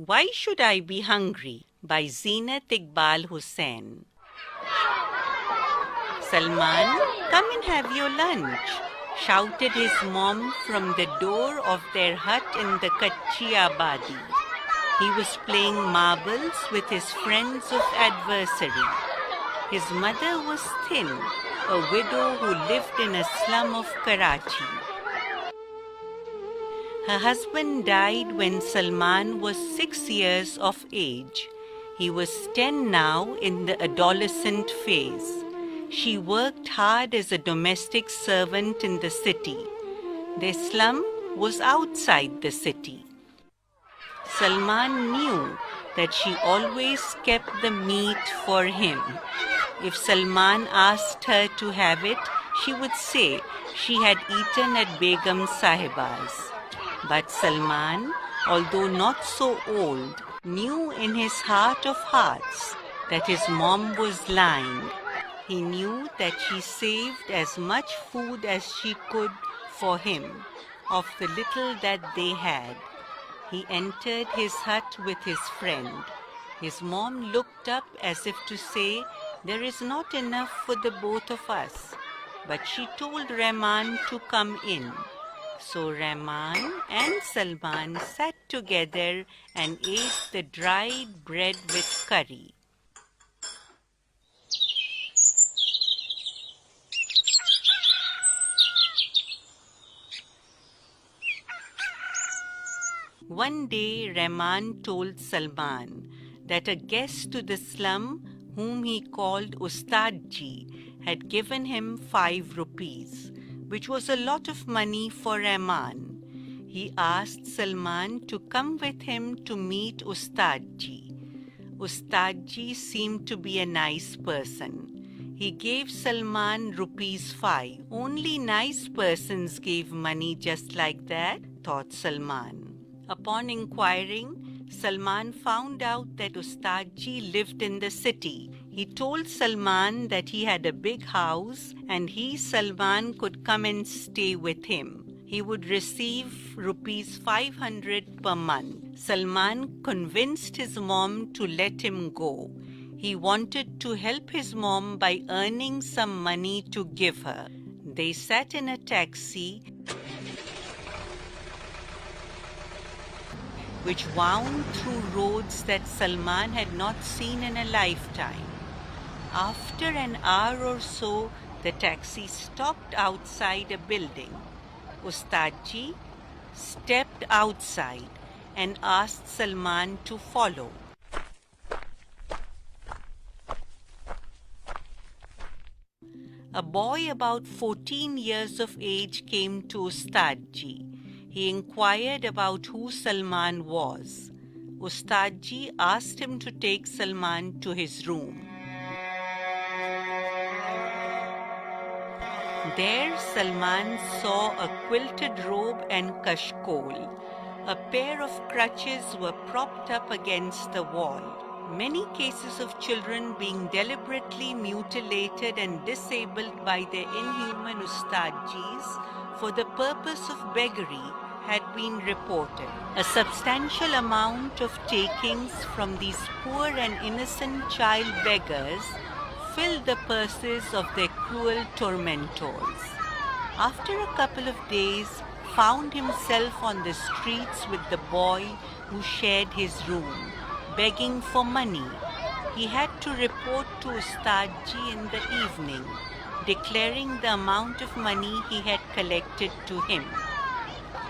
Why Should I Be Hungry by Zeenat Iqbal Hussain. Salman, come and have your lunch, shouted his mom from the door of their hut in the Kachi Abadi. He was playing marbles with his friends of adversary. His mother was thin, a widow who lived in a slum of Karachi. Her husband died when Salman was 6 years of age. He was 10 now, in the adolescent phase. She worked hard as a domestic servant in the city. Their slum was outside the city. Salman knew that she always kept the meat for him. If Salman asked her to have it, she would say she had eaten at Begum Sahiba's. But Salman, although not so old, knew in his heart of hearts that his mom was lying. He knew that she saved as much food as she could for him, of the little that they had. He entered his hut with his friend. His mom looked up as if to say, "There is not enough for the both of us." But she told Rahman to come in. So Rahman and Salman sat together and ate the dried bread with curry. One day Rahman told Salman that a guest to the slum, whom he called Ustad Ji, had given him 5 rupees, which was a lot of money for Rahman. He asked Salman to come with him to meet Ustad Ji. Ustad Ji seemed to be a nice person. He gave Salman rupees 5. Only nice persons gave money just like that, thought Salman. Upon inquiring, Salman found out that Ustad Ji lived in the city. He told Salman that he had a big house and he, Salman, could come and stay with him. He would receive rupees 500 per month. Salman convinced his mom to let him go. He wanted to help his mom by earning some money to give her. They sat in a taxi which wound through roads that Salman had not seen in a lifetime. After an hour or so, the taxi stopped outside a building. Ustad Ji stepped outside and asked Salman to follow. A boy about 14 years of age came to Ustad Ji. He inquired about who Salman was. Ustad Ji asked him to take Salman to his room. There Salman saw a quilted robe and kashkol. A pair of crutches were propped up against the wall. Many cases of children being deliberately mutilated and disabled by their inhuman Ustad Jis for the purpose of beggary had been reported. A substantial amount of takings from these poor and innocent child beggars filled the purses of their cruel tormentors. After a couple of days, found himself on the streets with the boy who shared his room, begging for money. He had to report to Ustad Ji in the evening, declaring the amount of money he had collected to him.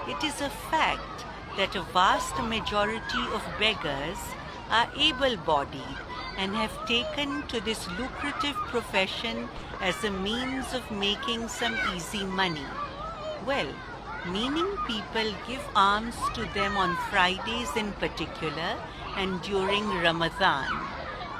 It is a fact that a vast majority of beggars are able-bodied and have taken to this lucrative profession as a means of making some easy money. Well, meaning people give alms to them on Fridays in particular and during Ramadan.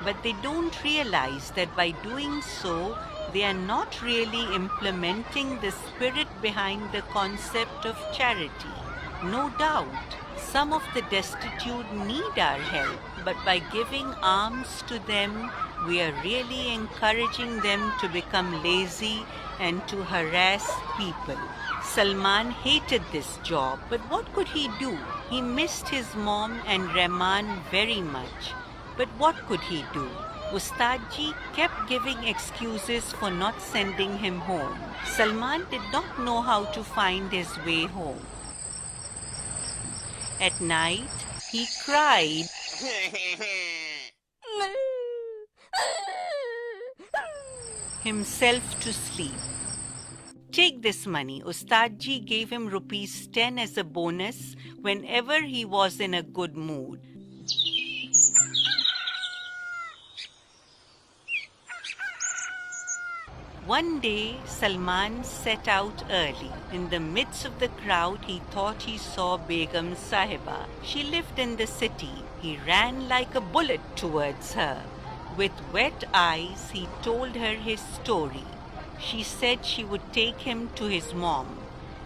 But they don't realize that by doing so, they are not really implementing the spirit behind the concept of charity. No doubt, some of the destitute need our help, but by giving alms to them, we are really encouraging them to become lazy and to harass people. Salman hated this job, but what could he do? He missed his mom and Rahman very much. But what could he do? Ustadji kept giving excuses for not sending him home. Salman did not know how to find his way home. At night, he cried himself to sleep. Take this money. Ustadji gave him rupees 10 as a bonus whenever he was in a good mood. One day, Salman set out early. In the midst of the crowd, he thought he saw Begum Sahiba. She lived in the city. He ran like a bullet towards her. With wet eyes, he told her his story. She said she would take him to his mom.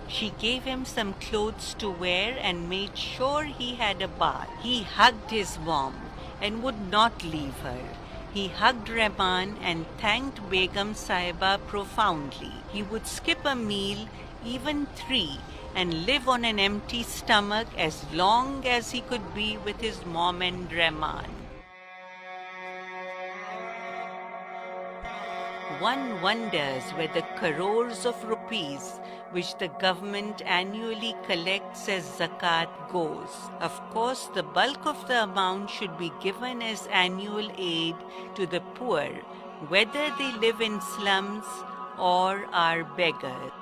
She gave him some clothes to wear and made sure he had a bath. He hugged his mom and would not leave her. He hugged Rahman and thanked Begum Sahiba profoundly. He would skip a meal, even 3, and live on an empty stomach as long as he could be with his mom and Rahman. One wonders where the crores of rupees which the government annually collects as zakat goes. Of course, the bulk of the amount should be given as annual aid to the poor, whether they live in slums or are beggars.